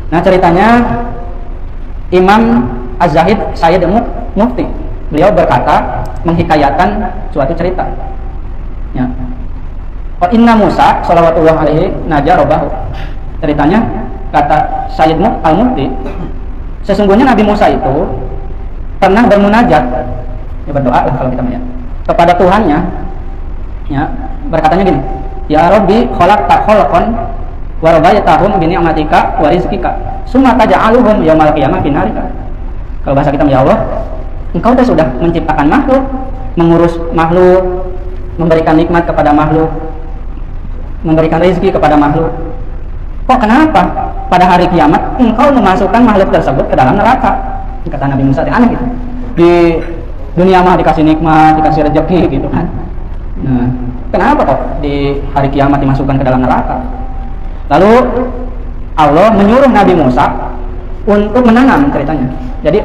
Nah, ceritanya Imam Az-Zahid Sayyid Mufti, beliau berkata menghikayatkan suatu cerita. Ya. Inna Musa shallallahu alaihi najarobahu. Ceritanya kata Sayyid Al-Mufti, sesungguhnya Nabi Musa itu pernah bermunajat, ya berdoa lah kalau kita melihat, kepada Tuhannya, ya, berkatanya gini, ya Rabbi khalaqta khalqan wa rabbaytahum bi ni'matika wa rizqika summa taj'aluhum yaumal qiyamah finarika. Kalau bahasa kita, ya Allah, Engkau sudah menciptakan makhluk, mengurus makhluk, memberikan nikmat kepada makhluk, memberikan rezeki kepada makhluk. Kok kenapa pada hari kiamat Engkau memasukkan makhluk tersebut ke dalam neraka? Kata Nabi Musa, aneh gitu. Di dunia mah dikasih nikmat, dikasih rezeki gitu kan. Nah, kenapa kok di hari kiamat dimasukkan ke dalam neraka? Lalu Allah menyuruh Nabi Musa untuk menanam ceritanya. Jadi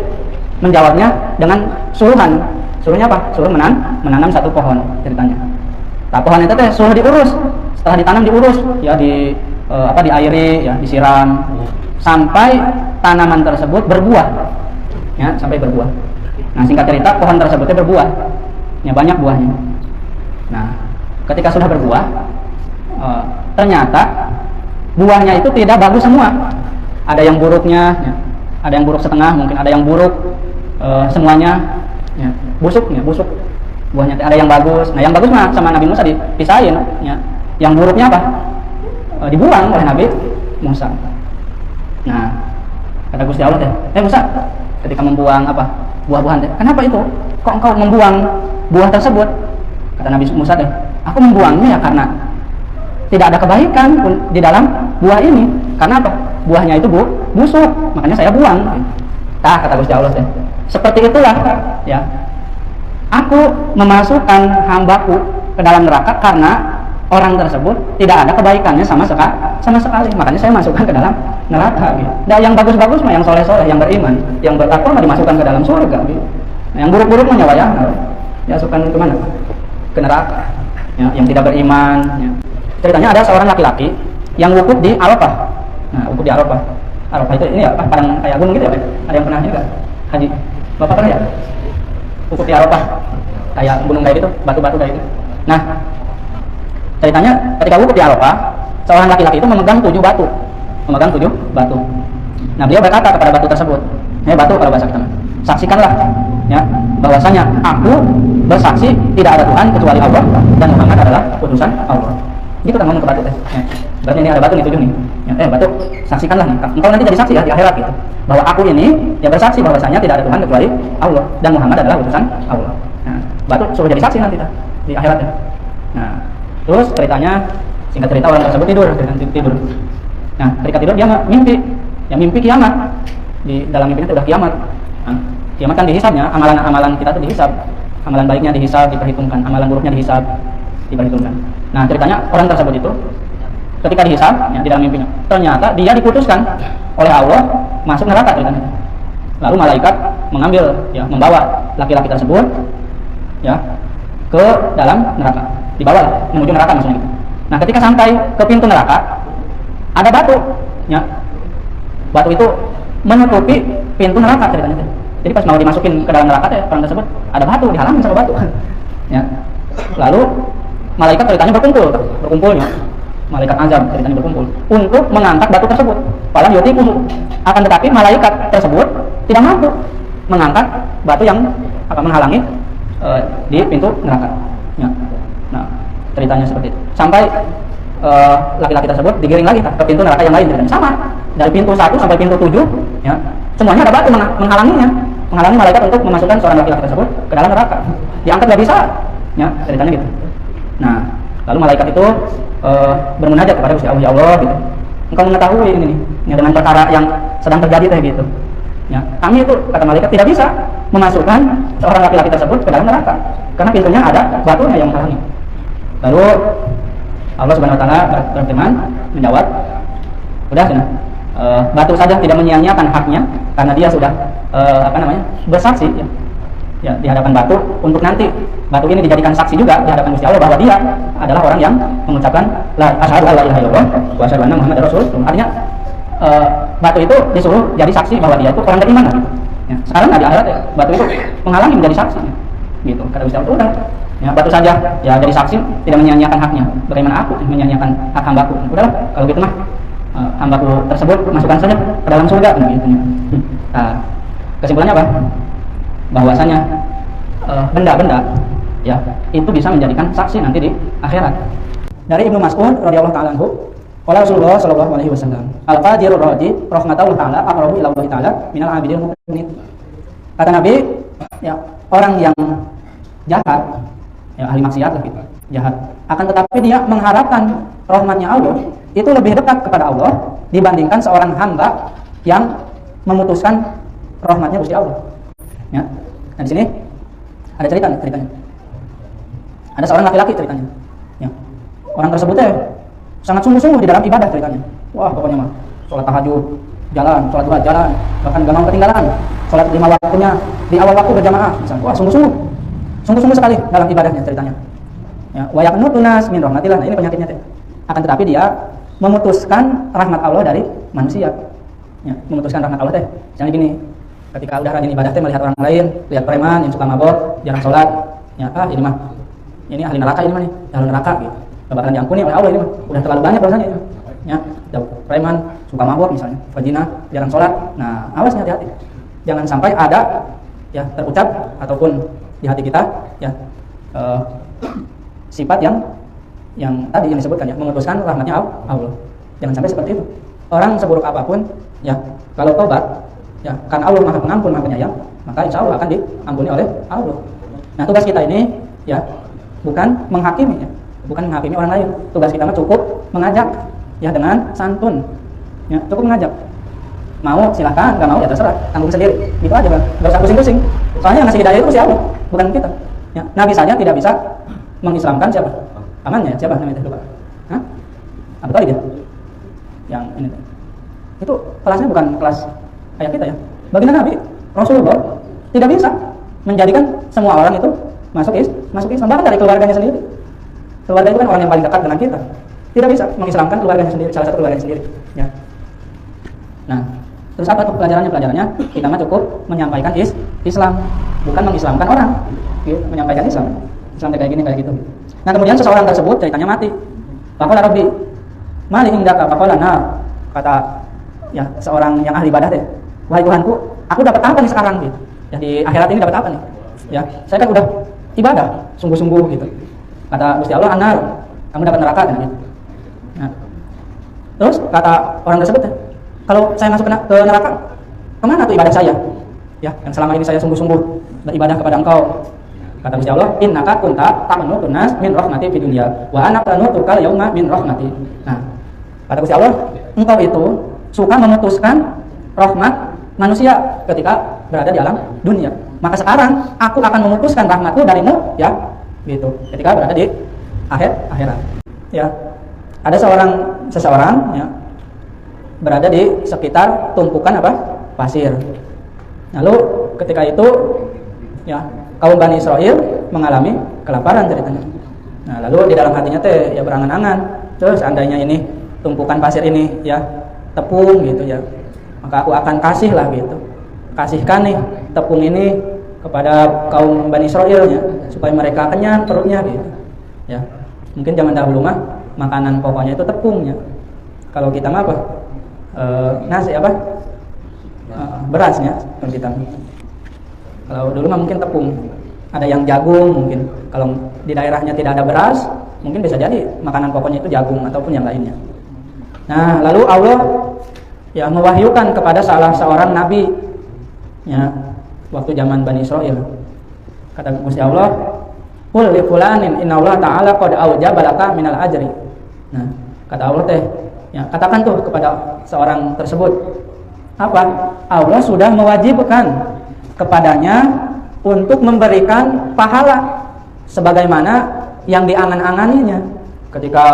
menjawabnya dengan suruhan. Suruhnya apa? Suruh menanam satu pohon ceritanya. Nah, pohon itu suruh diurus. Setelah ditanam diurus, ya diairi, ya disiram sampai tanaman tersebut berbuah. Ya, sampai berbuah. Nah, singkat cerita pohon tersebutnya berbuah. Ya, banyak buahnya. Nah, ketika sudah berbuah, ternyata buahnya itu tidak bagus semua. Ada yang buruknya, ya. Ada yang buruk setengah, mungkin ada yang buruk semuanya, ya. busuk buahnya. Ada yang bagus. Nah, yang bagus mah sama Nabi Musa dipisahin, ya. Yang buruknya apa? Dibuang oleh Nabi Musa. Nah, kata Gusti Allah Musa, ketika membuang apa? Buah-buahan kenapa itu? Kok engkau membuang buah tersebut? Kata Nabi Musa aku membuangnya ya karena tidak ada kebaikan di dalam buah ini. Karena apa? Buahnya itu busuk, makanya saya buang. Nah, kata Gusti Allah seperti itulah, ya. Aku memasukkan hambaku ke dalam neraka karena orang tersebut tidak ada kebaikannya sama sekali. Makanya saya masukkan ke dalam neraka. Gitu. Nah, yang bagus-bagus mah yang soleh-soleh, yang beriman, yang bertakwa mah dimasukkan ke dalam surga. Gitu. Nah, yang buruk-buruk mah nyawa masukkan ke mana? Ke neraka. Ya, yang tidak beriman. Ya. Ceritanya ada seorang laki-laki yang wukuf di Arafah. Nah, wukuf di Arafah. Arafah itu ini ya, padang kayak gunung gitu ya, Pak? Ada yang pernah juga haji? Bapak pernah ya? Wukuf di Arafah. Kayak gunung kayak gitu, batu-batu kayak gitu. Nah, ceritanya ketika wukuf di Arafah, seorang laki-laki itu memegang 7 batu. Nah, beliau berkata kepada batu tersebut, batu kalau bahasa kita, saksikanlah, ya, bahwasanya aku bersaksi tidak ada Tuhan kecuali Allah dan Muhammad adalah utusan Allah. Gitu kan ngomong ke batu ya. Berarti ini ada batu nih 7 nih. Ya, batu, saksikanlah nih. Engkau nanti jadi saksi ya di akhirat gitu. Bahwa aku ini yang bersaksi bahwasanya tidak ada Tuhan kecuali Allah dan Muhammad adalah utusan Allah. Nah, batu suruh jadi saksi nanti di akhirat ya. Nah, terus ceritanya, singkat cerita orang tersebut tidur. Nah, ketika tidur dia mimpi, ya mimpi kiamat. Di dalam mimpinya itu udah kiamat. Nah, kiamat kan dihisabnya, amalan kita tuh dihisab, amalan baiknya dihisab, diperhitungkan, amalan buruknya dihisab, diperhitungkan. Nah, ceritanya orang tersebut itu ketika dihisab, ya, di dalam mimpinya, ternyata dia diputuskan oleh Allah masuk neraka ceritanya. Lalu malaikat mengambil, ya, membawa laki-laki tersebut, ya, ke dalam neraka. Dibawa menuju neraka maksudnya gitu. Nah, ketika sampai ke pintu neraka ada batu, ya. Batu itu menutupi pintu neraka ceritanya. Jadi pas mau dimasukin ke dalam neraka orang tersebut ada batu, dihalangi sama batu. Ya. Lalu malaikat ceritanya berkumpulnya. Malaikat azab ceritanya berkumpul untuk mengangkat batu tersebut. Falam yutiquhu. Akan tetapi malaikat tersebut tidak mampu mengangkat batu yang akan menghalangi di pintu neraka. Ya. Nah, ceritanya seperti itu. Sampai laki-laki tersebut digiring lagi ke pintu neraka yang lain ceritanya. Sama. Dari pintu 1 sampai pintu 7, ya. Semuanya ada batu menghalangi malaikat untuk memasukkan seorang laki-laki tersebut ke dalam neraka. Diangkat nggak bisa. Ya, ceritanya gitu. Nah, lalu malaikat itu bermunajat kepada Gusti Allah, ya Allah gitu. Engkau mengetahui ini nih, ya, dengan perkara yang sedang terjadi gitu. Ya, kami itu kata malaikat tidak bisa memasukkan seorang laki-laki tersebut ke dalam neraka karena pintunya ada batunya yang menghalangi. Lalu Allah Subhanahu wa taala berfirman menjawab, udah sudah, batu saja tidak menyia-nyiakan haknya karena dia sudah bersaksi, ya, di hadapan batu untuk nanti batu ini dijadikan saksi juga di hadapan Gusti Allah bahwa dia adalah orang yang mengucapkan la asyhadu alla ilaha illallah wa asyhadu anna muhammadar rasulullah. Artinya batu itu disuruh jadi saksi bahwa dia itu orang beriman gitu. Ya, sekarang di akhirat ya, batu itu menghalangi menjadi saksi gitu. Kata Gusti Allah udah ya, batu saja ya jadi saksi tidak menyia-nyiakan haknya. Bagaimana aku menyia-nyiakan hak hambaku? Udahlah kalau gitu mah hambaku tersebut masukkan saja ke dalam surga gitu. Nah, kesimpulannya apa? Bahwasanya benda-benda ya itu bisa menjadikan saksi nanti di akhirat. Dari Ibnu Mas'ud radhiyallahu taala anhu, qala Rasulullah sallallahu alaihi wasallam, al-fajirur raji rahmatullahi taala aqrabu ila Allah taala minal 'abidil muqnit. Kata Nabi, ya orang yang jahat, ya ahli maksiat lah gitu, jahat. Akan tetapi dia mengharapkan rahmatnya Allah, itu lebih dekat kepada Allah dibandingkan seorang hamba yang memutuskan rahmatnya Gusti Allah. Ya. Nah di sini ada ceritanya. Ada seorang laki-laki ceritanya. Ya. Orang tersebut sangat sungguh-sungguh di dalam ibadah ceritanya. Wah pokoknya mah sholat tahajud jalan, sholat duha jalan, bahkan gak mau ketinggalan. Sholat 5 waktunya di awal waktu berjamaah misalnya. Wah sungguh-sungguh sekali dalam ibadahnya ceritanya. Ya, wa yaqnutu nas min rahmatillah. Nah, ini penyakitnya teh. Akan tetapi dia memutuskan rahmat Allah dari manusia. Ya, memutuskan rahmat Allah teh. Misalnya gini, ketika udah rajin ibadah teh melihat orang lain, lihat preman yang suka mabok, jarang sholat, ya ini ahli neraka ini mah nih, ahli neraka gitu. Gak bakalan diampuni oleh Allah ini mah. Udah terlalu banyak dosanya itu. Ya, preman suka mabok misalnya, fajina, jarang sholat. Nah, awas nih hati-hati. Jangan sampai ada ya terucap ataupun di hati kita ya sifat yang tadi yang disebutkan ya, memutuskan rahmatnya Allah. Jangan sampai seperti itu. Orang seburuk apapun ya, kalau tobat ya, karena Allah Maha Pengampun, Maha Penyayang, maka insya Allah akan diampuni oleh Allah. Nah, tugas kita ini ya bukan menghakimi ya, bukan menghakimi orang lain. Tugas kita mah cukup mengajak ya dengan santun. Ya, cukup mengajak. Mau silahkan, nggak mau ya terserah, tanggung sendiri. Gitu aja bang, nggak usah pusing-pusing. Soalnya yang ngasih hidayah itu siapa? Bukan kita. Ya, Nabi saja tidak bisa mengislamkan siapa? Amannya siapa namanya? Lupa. Hah? Abu Thalib ya? Yang ini. Itu kelasnya bukan kelas kayak kita ya. Baginda Nabi Rasulullah tidak bisa menjadikan semua orang itu masuk Islam, bahkan dari keluarganya sendiri. Keluarga itu kan orang yang paling dekat dengan kita. Tidak bisa mengislamkan keluarganya sendiri, salah satu keluarganya sendiri. Ya. Nah, terus apa tuh pelajarannya? Kita mah cukup menyampaikan Islam, bukan mengislamkan orang. Gitu, menyampaikan Islam kayak gini kayak gitu. Nah, kemudian seseorang tersebut ceritanya mati. Faqala Rabbi, mali indaka faqala nar. Kata ya seorang yang ahli ibadah deh. Wahai Tuhanku, aku dapat apa nih sekarang gitu? Ya di akhirat ini dapat apa nih? Ya, saya kan udah ibadah sungguh-sungguh gitu. Kata Gusti Allah, anar, kamu dapat neraka kan gitu. Nah, terus kata orang tersebut, kalau saya masuk ke neraka, kemana tuh ibadah saya? Ya, yang selama ini saya sungguh-sungguh beribadah kepada Engkau. Kata Gusti Allah, innaka kunta ta'manutun nas min rahmati fid dunya wa ana qanutukal yauma min rahmati. Nah, kata Gusti Allah, engkau itu suka memutuskan rahmat manusia ketika berada di alam dunia. Maka sekarang aku akan memutuskan rahmatku darimu ya, gitu. Ketika berada di akhirat. Ya. Ada seseorang ya berada di sekitar tumpukan pasir. Lalu ketika itu ya kaum Bani Israel mengalami kelaparan ceritanya. Nah, lalu di dalam hatinya ya berangan-angan, terus seandainya ini tumpukan pasir ini ya tepung gitu ya, maka aku akan kasih lah gitu. Kasihkan nih tepung ini kepada kaum Bani Israel ya, supaya mereka kenyang perutnya gitu. Ya. Mungkin zaman dahulu mah makanan pokoknya itu tepungnya. Kalau kita mah apa? Nasi berasnya kalau kita. Kalau dulu mah mungkin tepung. Ada yang jagung mungkin. Kalau di daerahnya tidak ada beras, mungkin bisa jadi makanan pokoknya itu jagung ataupun yang lainnya. Nah, lalu Allah ya mewahyukan kepada salah seorang nabi ya waktu zaman Bani Israel. Kata Gusti Allah, "Qul li fulanin innallaha ta'ala qad awjaba laka minal ajri." Nah, kata Allah ya katakan tuh kepada seorang tersebut, apa? Allah sudah mewajibkan kepadanya untuk memberikan pahala sebagaimana yang diangan-anganinya. Ketika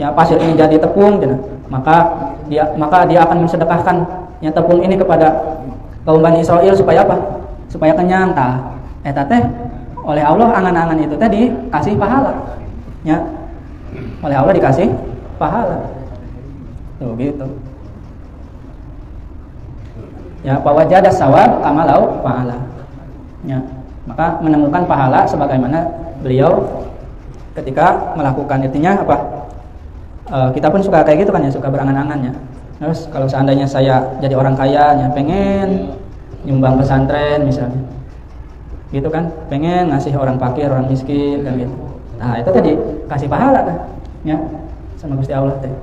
ya pasir ini jadi tepung, maka dia akan mensedekahkan ya tepung ini kepada kaum Bani Israel supaya apa? Supaya kenyang. Eta teh oleh Allah angan-angan itu teh dikasih pahala. Ya. Oleh Allah dikasih pahala. Tuh gitu. Ya, fawajada sawab kamalau fa'ala. Ya, maka menemukan pahala sebagaimana beliau ketika melakukan. Artinya apa? Kita pun suka kayak gitu kan ya, suka berangan-angan ya. Terus kalau seandainya saya jadi orang kaya ya, pengen nyumbang pesantren misalnya, gitu kan, pengen ngasih orang fakir, orang miskin kan gitu. Nah itu tadi kasih pahala kan, ya sama Gusti Allah teh.